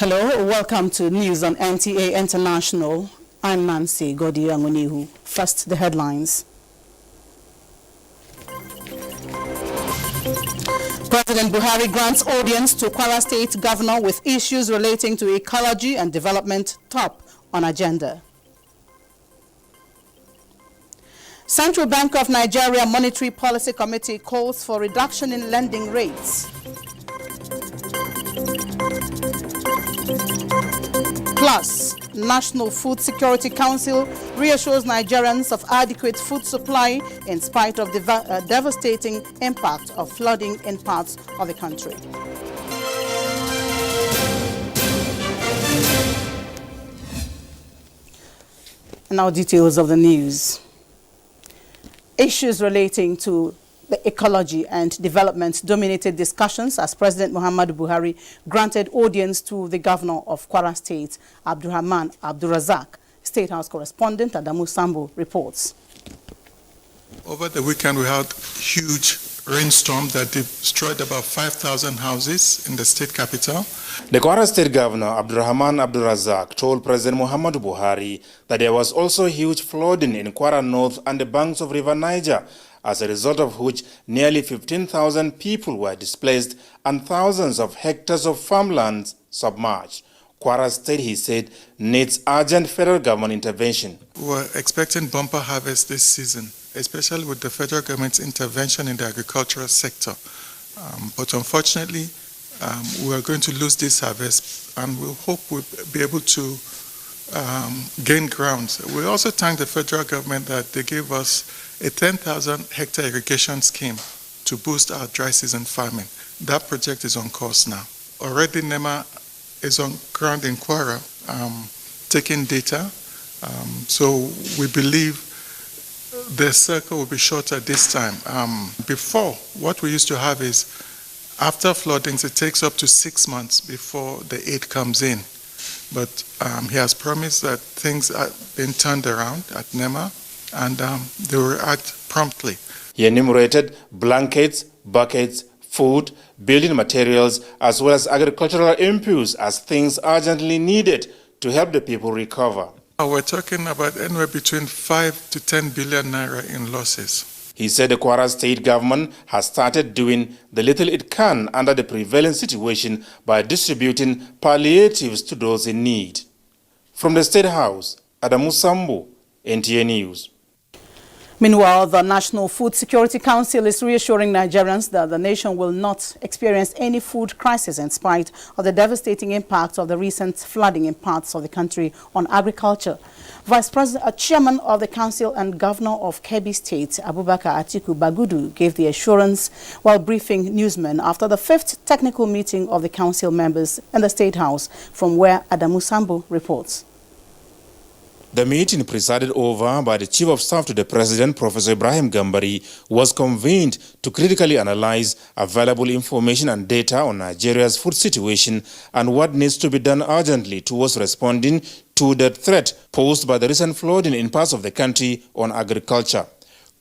Hello, welcome to News on NTA International. I'm Nancy Godi-Angonihu. First, the headlines. President Buhari grants audience to Kwara State Governor with issues relating to ecology and development top on agenda. Central Bank of Nigeria Monetary Policy Committee calls for reduction in lending rates. Plus, National Food Security Council reassures Nigerians of adequate food supply in spite of the devastating impact of flooding in parts of the country. And now details of the news. Issues relating to the ecology and development dominated discussions as President Muhammadu Buhari granted audience to the governor of Kwara State, Abdurrahman Abdulrazak. State House correspondent Adamu Sambo reports. Over the weekend, we had huge rainstorm that destroyed about 5,000 houses in the state capital. The Kwara State Governor, Abdurrahman Abdulrazak, told President Muhammadu Buhari that there was also huge flooding in Kwara North and the banks of River Niger, as a result of which nearly 15,000 people were displaced and thousands of hectares of farmlands submerged. Kwara State, he said, needs urgent federal government intervention. We were expecting bumper harvest this season, especially with the federal government's intervention in the agricultural sector. But unfortunately, we are going to lose this harvest, and we hope we'll be able to gain ground. We also thank the federal government that they gave us a 10,000 hectare irrigation scheme to boost our dry season farming. That project is on course now. Already NEMA is on ground in Kwara taking data. So we believe the circle will be shorter this time. Before, what we used to have is after floodings, it takes up to 6 months before the aid comes in. But he has promised that things are being turned around at NEMA, and they will act promptly. He enumerated blankets, buckets, food, building materials, as well as agricultural inputs as things urgently needed to help the people recover. We're talking about anywhere between 5 to 10 billion naira in losses. He said the Kwara State government has started doing the little it can under the prevailing situation by distributing palliatives to those in need. From the State House, Adamu Sambo, NTA News. Meanwhile, the National Food Security Council is reassuring Nigerians that the nation will not experience any food crisis in spite of the devastating impact of the recent flooding in parts of the country on agriculture. Vice President, Chairman of the Council and Governor of Kebbi State, Abubakar Atiku Bagudu, gave the assurance while briefing newsmen after the 5th technical meeting of the council members in the State House, from where Adamu Sambo reports. The meeting, presided over by the Chief of Staff to the President, Professor Ibrahim Gambari, was convened to critically analyze available information and data on Nigeria's food situation and what needs to be done urgently towards responding to the threat posed by the recent flooding in parts of the country on agriculture.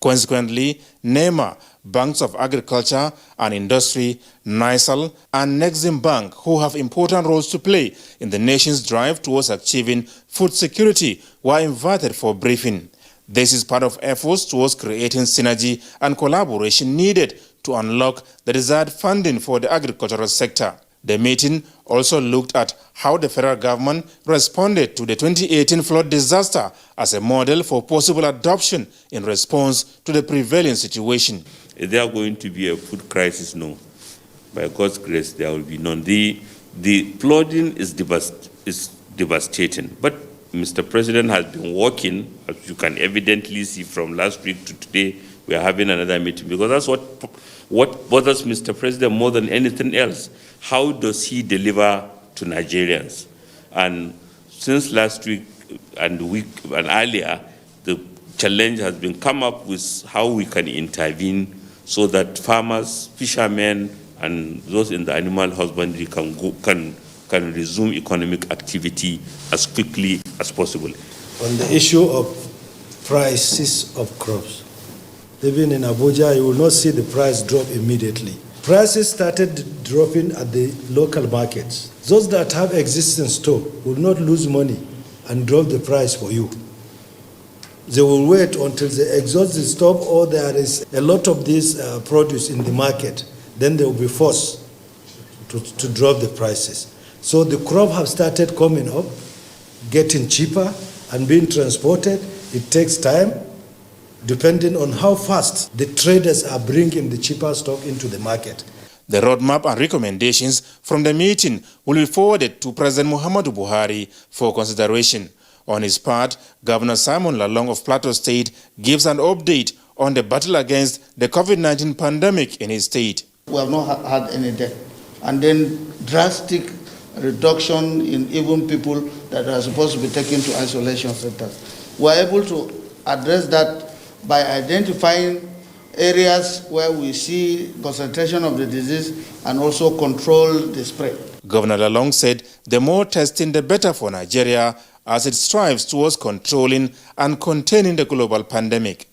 Consequently, NEMA, Banks of Agriculture and Industry, NISAL, and Nexim Bank, who have important roles to play in the nation's drive towards achieving food security, were invited for briefing. This is part of efforts towards creating synergy and collaboration needed to unlock the desired funding for the agricultural sector. The meeting also looked at how the federal government responded to the 2018 flood disaster as a model for possible adoption in response to the prevailing situation. Is there going to be a food crisis? No. By God's grace, there will be none. The flooding is devastating. But Mr. President has been working, as you can evidently see from last week to today. We are having another meeting because that's what bothers Mr. President more than anything else. How does he deliver to Nigerians? And since last week and earlier, the challenge has been come up with how we can intervene so that farmers, fishermen, and those in the animal husbandry can resume economic activity as quickly as possible. On the issue of prices of crops, even in Abuja, you will not see the price drop immediately. Prices started dropping at the local markets. Those that have existing stock will not lose money and drop the price for you. They will wait until they exhaust the stock or there is a lot of this produce in the market. Then they will be forced to drop the prices. So the crop have started coming up, getting cheaper and being transported. It takes time, depending on how fast the traders are bringing the cheaper stock into the market. The roadmap and recommendations from the meeting will be forwarded to President Muhammadu Buhari for consideration. On his part, Governor Simon Lalong of Plateau State gives an update on the battle against the COVID-19 pandemic in his state. We have not had any death. And then drastic reduction in even people that are supposed to be taken to isolation centers. We are able to address that by identifying areas where we see concentration of the disease and also control the spread. Governor Lalong said the more testing, the better for Nigeria as it strives towards controlling and containing the global pandemic.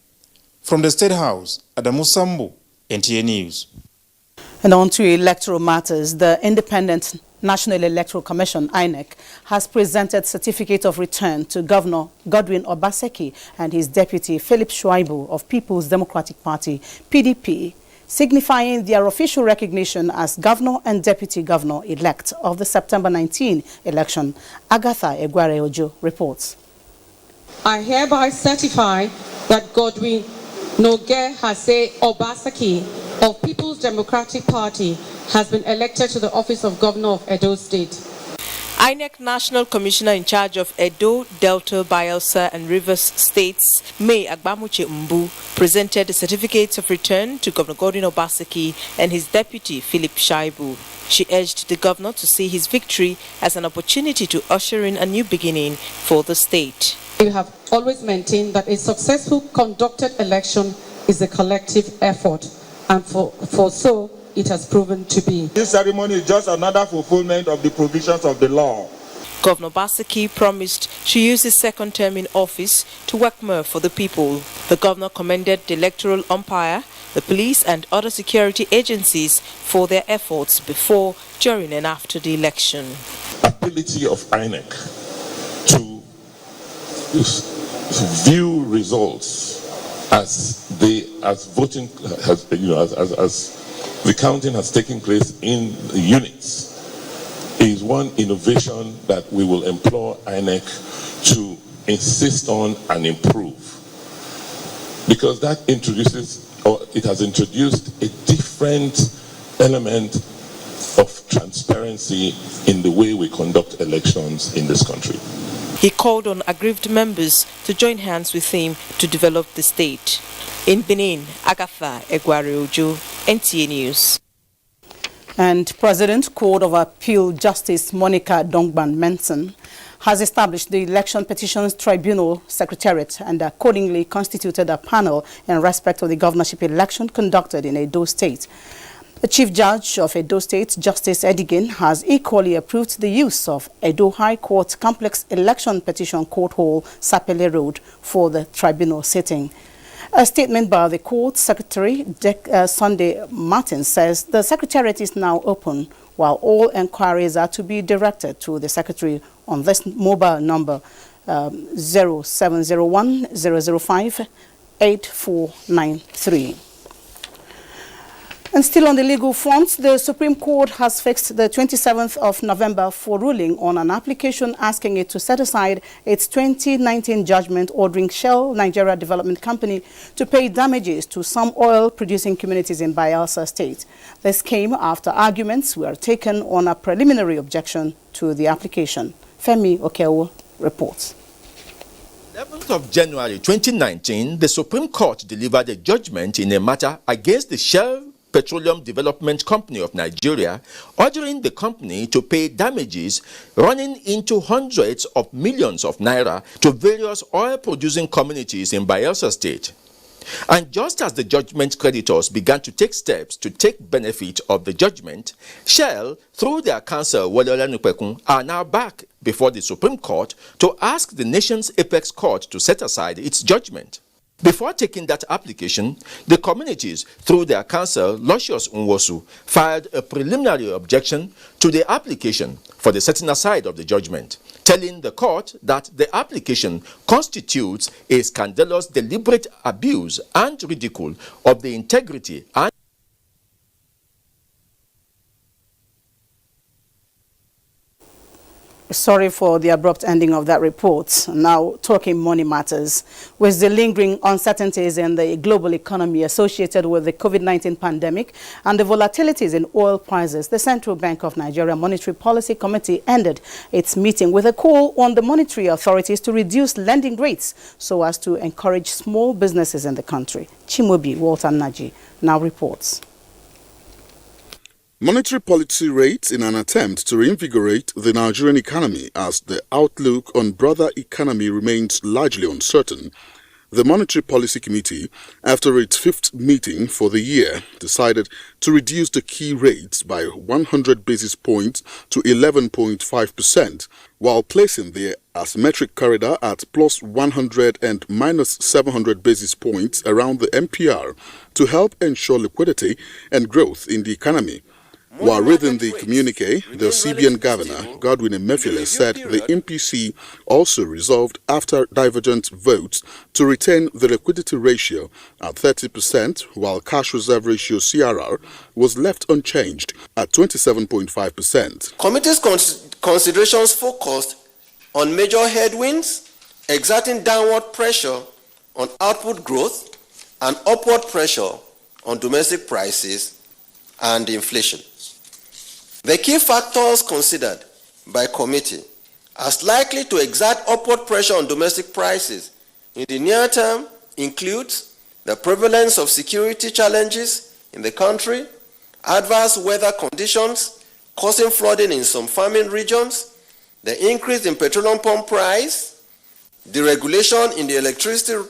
From the State House, Adamu Sambu, NTA News. And on to electoral matters, the Independent National Electoral Commission, INEC, has presented certificate of return to Governor Godwin Obaseki and his deputy Philip Shuaibu of People's Democratic Party, PDP, signifying their official recognition as governor and deputy governor-elect of the September 19 election. Agatha Egware-Ojo reports. I hereby certify that Godwin Noge Hase Obaseki of People's Democratic Party has been elected to the office of Governor of Edo State. INEC National Commissioner in charge of Edo, Delta, Bayelsa and Rivers states, May Agbamuche Mbu, presented the certificates of return to Governor Godwin Obaseki and his deputy Philip Shaibu. She urged the governor to see his victory as an opportunity to usher in a new beginning for the state. We have always maintained that a successful conducted election is a collective effort, and for so it has proven to be. This ceremony is just another fulfillment of the provisions of the law. Governor Obaseki promised to use his second term in office to work more for the people. The governor commended the electoral umpire, the police and other security agencies for their efforts before, during and after the election. Ability of INEC to view results as voting has, as the counting has taken place in units is one innovation that we will implore INEC to insist on and improve, because that it has introduced a different element of transparency in the way we conduct elections in this country. He called on aggrieved members to join hands with him to develop the state. In Benin, Agatha Egware-Ojo, NTA News. And President Court of Appeal Justice Monica Dongban Menson has established the Election Petitions Tribunal Secretariat and accordingly constituted a panel in respect of the governorship election conducted in Edo State. The Chief Judge of Edo State, Justice Edigin, has equally approved the use of Edo High Court Complex Election Petition Court Hall, Sapele Road, for the tribunal sitting. A statement by the court secretary, Sunday Martin, says the secretariat is now open, while all enquiries are to be directed to the secretary on this mobile number 0701 005 8493. And still on the legal front, the Supreme Court has fixed the 27th of November for ruling on an application asking it to set aside its 2019 judgment ordering Shell Nigeria Development Company to pay damages to some oil-producing communities in Bayelsa State. This came after arguments were taken on a preliminary objection to the application. Femi Okewo reports. 11th of January 2019, the Supreme Court delivered a judgment in a matter against the Shell Petroleum Development Company of Nigeria, ordering the company to pay damages running into hundreds of millions of naira to various oil-producing communities in Bayelsa State. And just as the judgment creditors began to take steps to take benefit of the judgment, Shell, through their counsel Wole Nupekun, are now back before the Supreme Court to ask the nation's apex court to set aside its judgment. Before taking that application, the communities, through their counsel, Lucius Nwosu, filed a preliminary objection to the application for the setting aside of the judgment, telling the court that the application constitutes a scandalous deliberate abuse and ridicule of the integrity and Sorry for the abrupt ending of that report. Now talking money matters. With the lingering uncertainties in the global economy associated with the COVID-19 pandemic and the volatilities in oil prices, the Central Bank of Nigeria Monetary Policy Committee ended its meeting with a call on the monetary authorities to reduce lending rates so as to encourage small businesses in the country. Chimobi Walter Naji now reports. Monetary policy rates in an attempt to reinvigorate the Nigerian economy as the outlook on broader economy remains largely uncertain. The Monetary Policy Committee, after its fifth meeting for the year, decided to reduce the key rates by 100 basis points to 11.5%, while placing the asymmetric corridor at plus 100 and minus 700 basis points around the MPR to help ensure liquidity and growth in the economy. While reading the communique, the CBN Governor, Godwin Emefiele, said the MPC also resolved after divergent votes to retain the liquidity ratio at 30%, while cash reserve ratio CRR was left unchanged at 27.5%. Committee's considerations focused on major headwinds, exerting downward pressure on output growth and upward pressure on domestic prices and inflation. The key factors considered by committee as likely to exert upward pressure on domestic prices in the near term includes the prevalence of security challenges in the country, adverse weather conditions causing flooding in some farming regions, the increase in petroleum pump price, deregulation in the electricity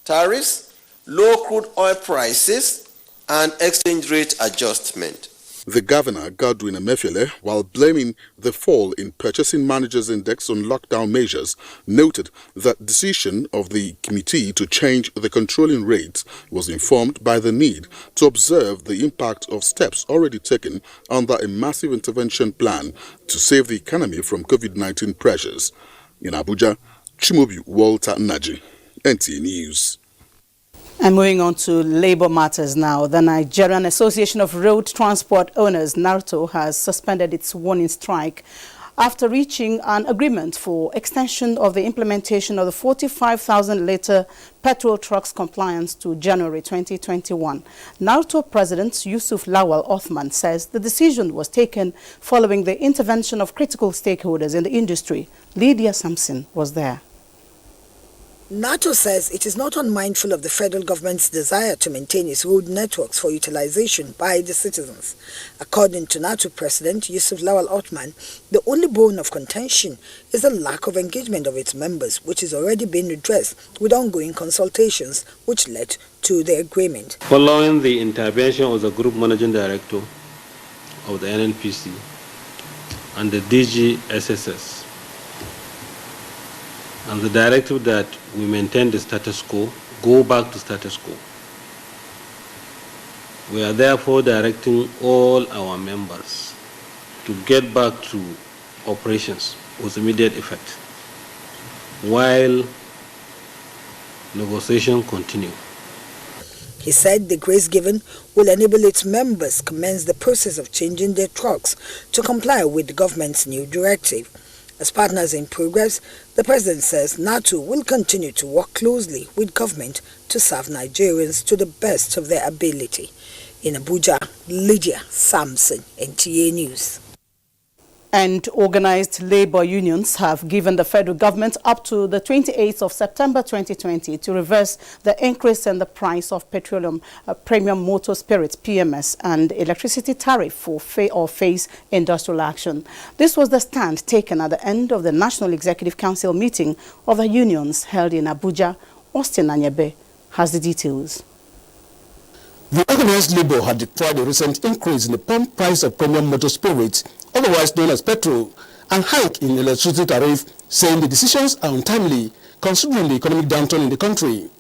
tariffs, low crude oil prices, and exchange rate adjustment. The Governor, Godwin Emefiele, while blaming the fall in Purchasing Managers' Index on lockdown measures, noted that decision of the committee to change the controlling rates was informed by the need to observe the impact of steps already taken under a massive intervention plan to save the economy from COVID-19 pressures. In Abuja, Chimobi Walter Naji, NTA News. And moving on to labor matters now, the Nigerian Association of Road Transport Owners, NARTO, has suspended its warning strike after reaching an agreement for extension of the implementation of the 45,000-litre petrol trucks compliance to January 2021. NARTO President Yusuf Lawal Othman says the decision was taken following the intervention of critical stakeholders in the industry. Lydia Sampson was there. NATO says it is not unmindful of the federal government's desire to maintain its road networks for utilization by the citizens. According to NATO President Yusuf Lawal Othman, the only bone of contention is the lack of engagement of its members, which is already being addressed with ongoing consultations, which led to the agreement. Following the intervention of the Group Managing Director of the NNPC and the DG SSS, and the directive that we maintain the status quo, go back to status quo. We are therefore directing all our members to get back to operations with immediate effect, while negotiations continue. He said the grace given will enable its members commence the process of changing their trucks to comply with the government's new directive. As partners in progress, the President says NATO will continue to work closely with government to serve Nigerians to the best of their ability. In Abuja, Lydia Sampson, NTA News. And organized labor unions have given the federal government up to the 28th of September 2020 to reverse the increase in the price of petroleum premium motor spirits PMS and electricity tariff for face industrial action. This was the stand taken at the end of the National Executive Council meeting of the unions held in Abuja. Austin Anyebe has the details. The organized labor had declared a recent increase in the pump price of premium motor spirits, otherwise known as petrol, and hike in electricity tariff, saying the decisions are untimely considering the economic downturn in the country.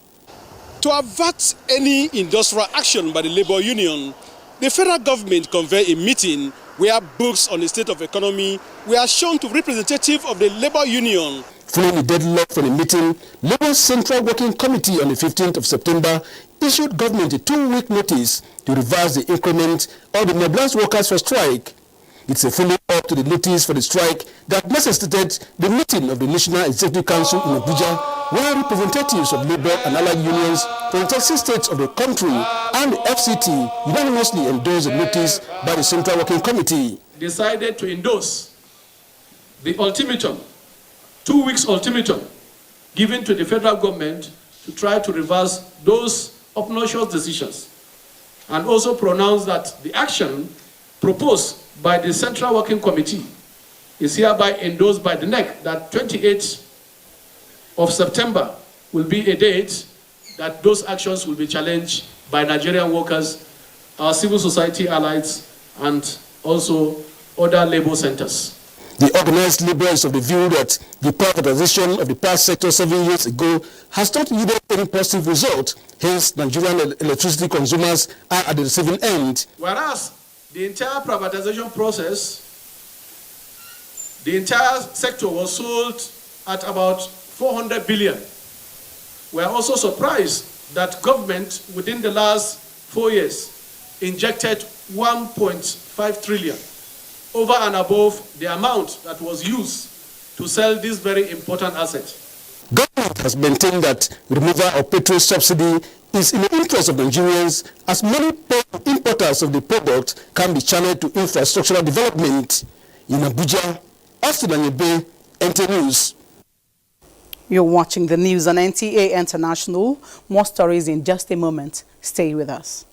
To avert any industrial action by the labor union, the federal government convened a meeting where books on the state of economy were shown to representatives of the labor union. Following the deadlock for the meeting, Labour's Central Working Committee on the 15th of September issued government a 2-week notice to reverse the increment of the mobilized workers for strike. It's a follow-up to the notice for the strike that necessitated the meeting of the National Executive Council in Abuja, where representatives of labor and allied unions from 36 states of the country and the FCT unanimously endorsed the notice by the Central Working Committee. Decided to endorse the ultimatum, 2 weeks ultimatum, given to the federal government to try to reverse those obnoxious decisions, and also pronounce that the action proposed by the Central Working Committee is hereby endorsed by the NEC, that 28th of September will be a date that those actions will be challenged by Nigerian workers, our civil society allies, and also other labor centers. The organized labor is of the view that the privatization of the power sector 7 years ago has not yielded any positive result. Hence, Nigerian electricity consumers are at the receiving end. Whereas the entire privatization process, the entire sector was sold at about 400 billion. We are also surprised that government within the last 4 years injected 1.5 trillion over and above the amount that was used to sell this very important asset. Government has maintained that removal of petrol subsidy is in the interest of Nigerians, as many importers of the product can be channeled to infrastructural development. In Abuja, Austin Anyebe, NTA News. You're watching the news on NTA International. More stories in just a moment. Stay with us.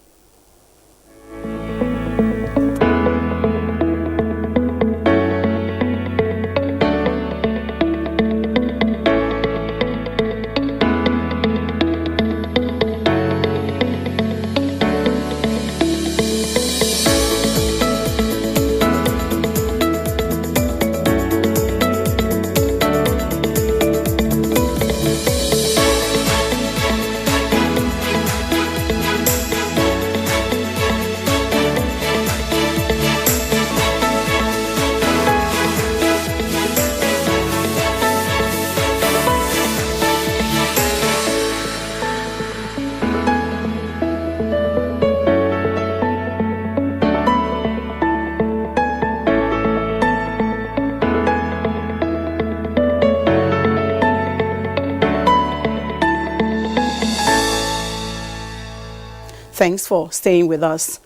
Thanks for staying with us.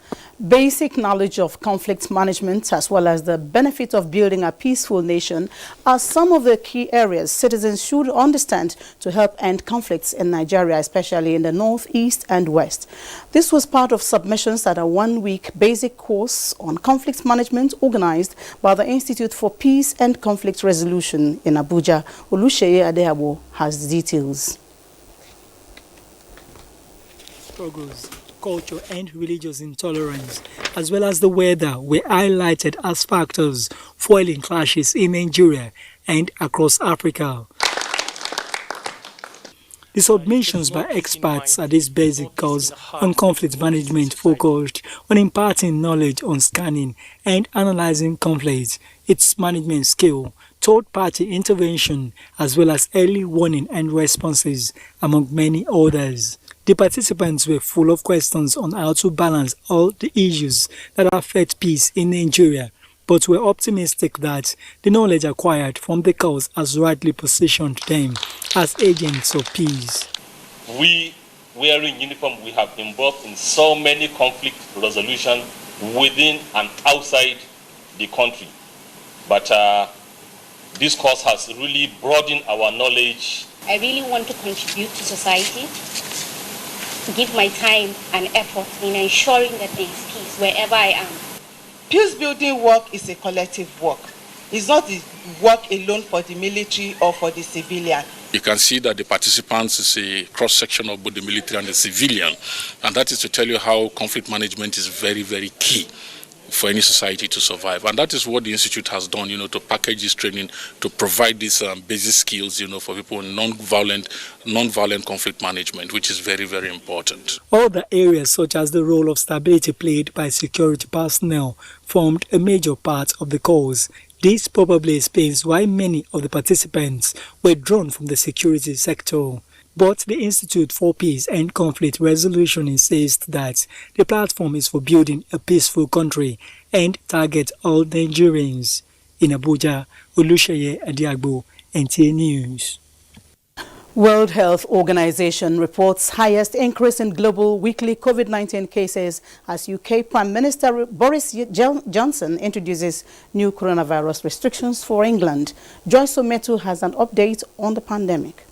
Basic knowledge of conflict management, as well as the benefit of building a peaceful nation, are some of the key areas citizens should understand to help end conflicts in Nigeria, especially in the north, east, and west. This was part of submissions at a 1-week basic course on conflict management organized by the Institute for Peace and Conflict Resolution in Abuja. Olusheye Adehabo has the details. Struggles, culture and religious intolerance, as well as the weather, were highlighted as factors fueling clashes in Nigeria and across Africa. The submissions by experts at this basic course on conflict management focused on imparting knowledge on scanning and analyzing conflicts, its management skill, third-party intervention, as well as early warning and responses, among many others. The participants were full of questions on how to balance all the issues that affect peace in Nigeria, but were optimistic that the knowledge acquired from the course has rightly positioned them as agents of peace. We, wearing uniform, we have been involved in so many conflict resolution within and outside the country. But this course has really broadened our knowledge. I really want to contribute to society, give my time and effort in ensuring that there is peace wherever I am. Peace building work is a collective work. It's not the work alone for the military or for the civilian. You can see that the participants is a cross-section of both the military and the civilian, and that is to tell you how conflict management is very, very key. for any society to survive. And that is what the Institute has done, to package this training, to provide these basic skills, for people in non-violent conflict management, which is very, very important. Other areas such as the role of stability played by security personnel formed a major part of the course. This probably explains why many of the participants were drawn from the security sector. But the Institute for Peace and Conflict Resolution insists that the platform is for building a peaceful country and targets all Nigerians. In Abuja, Oluseyi Adiagbo, NTA News. World Health Organization reports highest increase in global weekly COVID-19 cases as UK Prime Minister Boris Johnson introduces new coronavirus restrictions for England. Joyce Ometu has an update on the pandemic.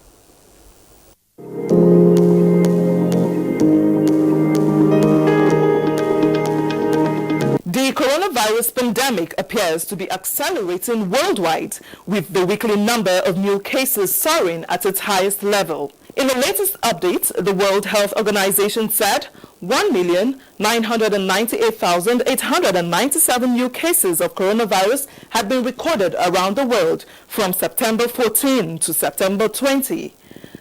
The coronavirus pandemic appears to be accelerating worldwide, with the weekly number of new cases soaring at its highest level. In the latest update, the World Health Organization said 1,998,897 new cases of coronavirus had been recorded around the world from September 14 to September 20.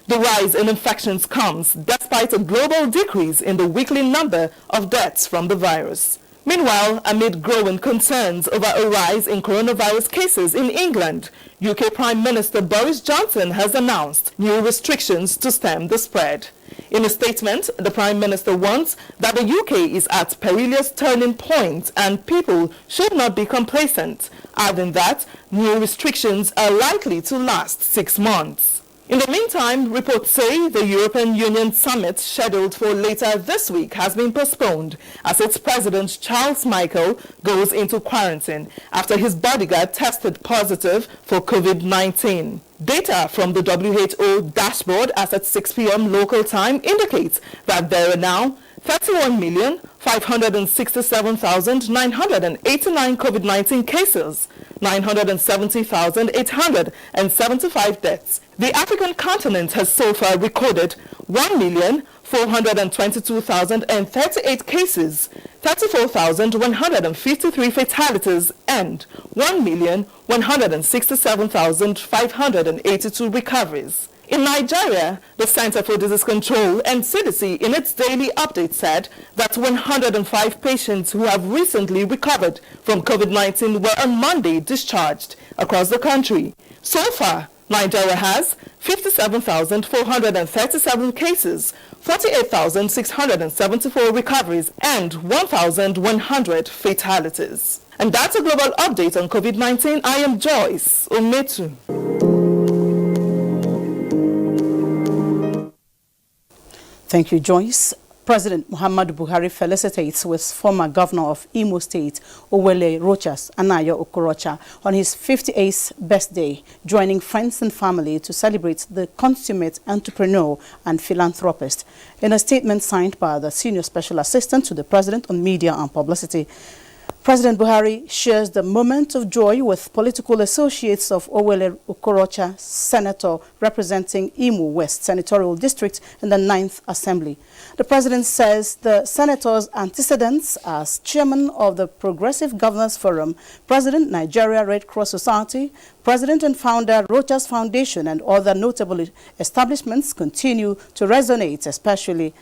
The rise in infections comes despite a global decrease in the weekly number of deaths from the virus. Meanwhile, amid growing concerns over a rise in coronavirus cases in England, UK Prime Minister Boris Johnson has announced new restrictions to stem the spread. In a statement, the Prime Minister warns that the UK is at perilous turning point and people should not be complacent, adding that new restrictions are likely to last 6 months. In the meantime, reports say the European Union summit scheduled for later this week has been postponed as its president Charles Michel goes into quarantine after his bodyguard tested positive for COVID-19. Data from the WHO dashboard as at 6 p.m. local time indicates that there are now 31,567,989 COVID-19 cases, 970,875 deaths. The African continent has so far recorded 1,422,038 cases, 34,153 fatalities, and 1,167,582 recoveries. In Nigeria, the Center for Disease Control and CDC in its daily update said that 105 patients who have recently recovered from COVID-19 were on Monday discharged across the country. So far, Nigeria has 57,437 cases, 48,674 recoveries, and 1,100 fatalities. And that's a global update on COVID-19. I am Joyce Ometu. Thank you, Joyce. President Muhammadu Buhari felicitates with former governor of Imo State, Owele Rochas Anayo Okorocha, on his 58th birthday, joining friends and family to celebrate the consummate entrepreneur and philanthropist. In a statement signed by the Senior Special Assistant to the President on Media and Publicity, President Buhari shares the moment of joy with political associates of Owele Okorocha, senator representing Imo West Senatorial District in the 9th Assembly. The president says the senator's antecedents as chairman of the Progressive Governors Forum, president Nigeria Red Cross Society, president and founder Rochas Foundation, and other notable establishments continue to resonate, especially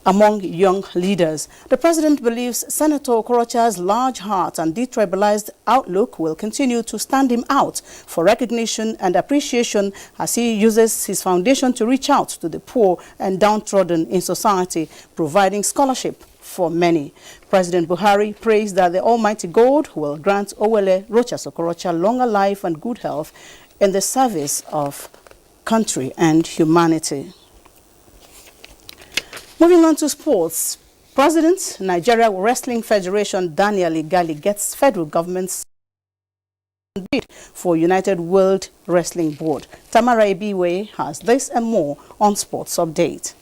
among young leaders. The president believes Senator Okorocha's large heart and detribalized outlook will continue to stand him out for recognition and appreciation as he uses his foundation to reach out to the poor and downtrodden in society, providing scholarship for many. President Buhari prays that the Almighty God will grant Owele Rochas Okorocha longer life and good health in the service of country and humanity. Moving on to sports, President, Nigeria Wrestling Federation Daniel Igali gets federal government's bid for United World Wrestling Board. Tamara Ibiwe has this and more on Sports Update.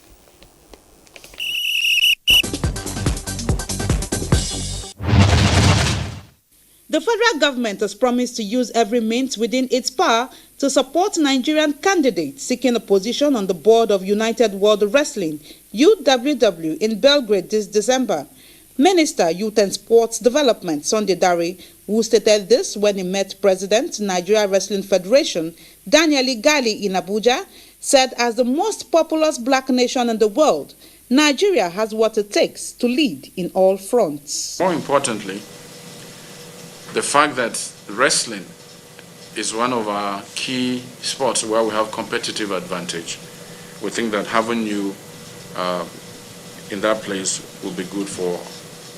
The federal government has promised to use every means within its power to support Nigerian candidates seeking a position on the board of United World Wrestling, UWW, in Belgrade this December. Minister, Youth and Sports Development, Sunday Dare, who stated this when he met President, Nigeria Wrestling Federation, Daniel Igali in Abuja, said as the most populous black nation in the world, Nigeria has what it takes to lead in all fronts. More importantly, the fact that wrestling is one of our key sports where we have competitive advantage. We think that having you in that place will be good for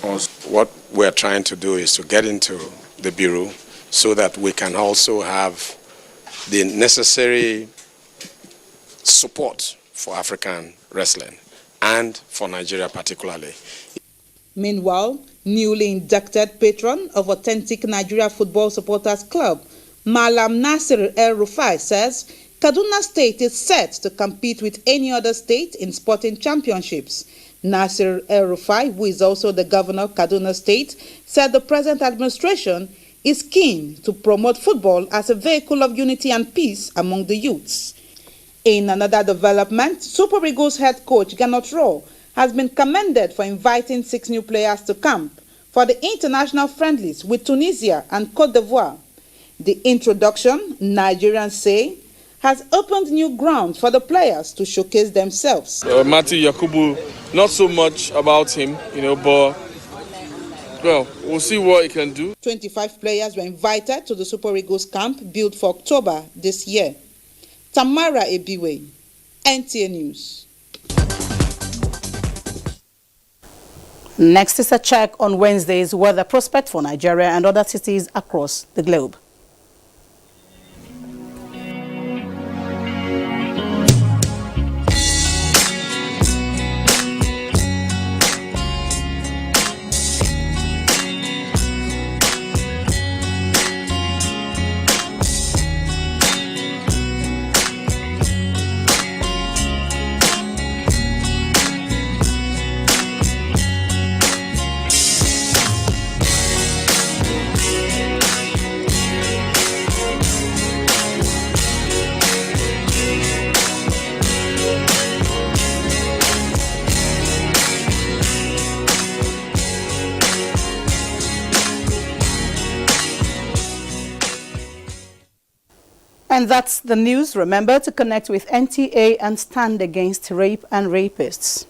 us. What we're trying to do is to get into the Bureau so that we can also have the necessary support for African wrestling and for Nigeria particularly. Meanwhile, newly inducted patron of Authentic Nigeria Football Supporters Club, Malam Nasir El-Rufai says Kaduna State is set to compete with any other state in sporting championships. Nasir El-Rufai, who is also the governor of Kaduna State, said the present administration is keen to promote football as a vehicle of unity and peace among the youths. In another development, Super Eagles head coach Gernot Rohr has been commended for inviting 6 new players to camp for the international friendlies with Tunisia and Cote d'Ivoire. The introduction, Nigerians say, has opened new ground for the players to showcase themselves. Mati Yakubu, not so much about him, but well, we'll see what he can do. 25 players were invited to the Super Eagles camp built for October this year. Tamara Ebiwe, NTA News. Next is a check on Wednesday's weather prospect for Nigeria and other cities across the globe. And that's the news. Remember to connect with NTA and stand against rape and rapists.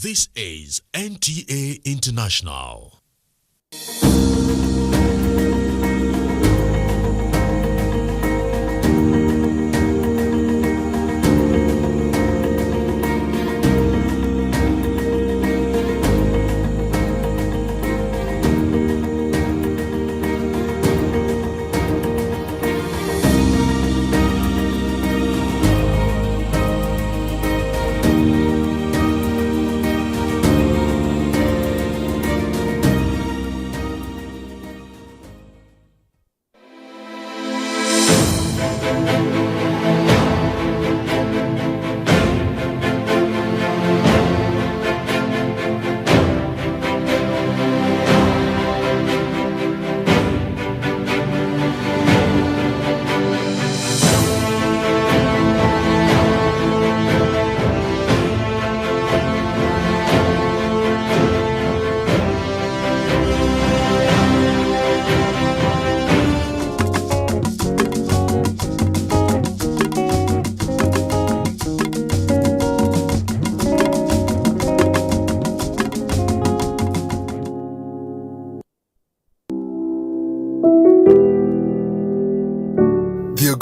This is NTA International.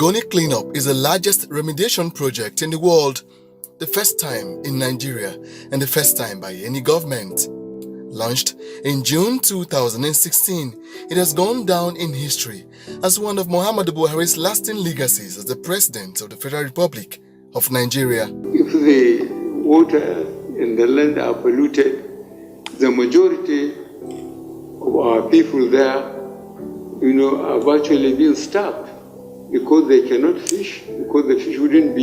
Ogoni cleanup is the largest remediation project in the world, the first time in Nigeria and the first time by any government. Launched in June 2016, it has gone down in history as one of Muhammadu Buhari's lasting legacies as the President of the Federal Republic of Nigeria. If the water in the land are polluted, the majority of our people there, are virtually being starved because they cannot fish, because the fish wouldn't be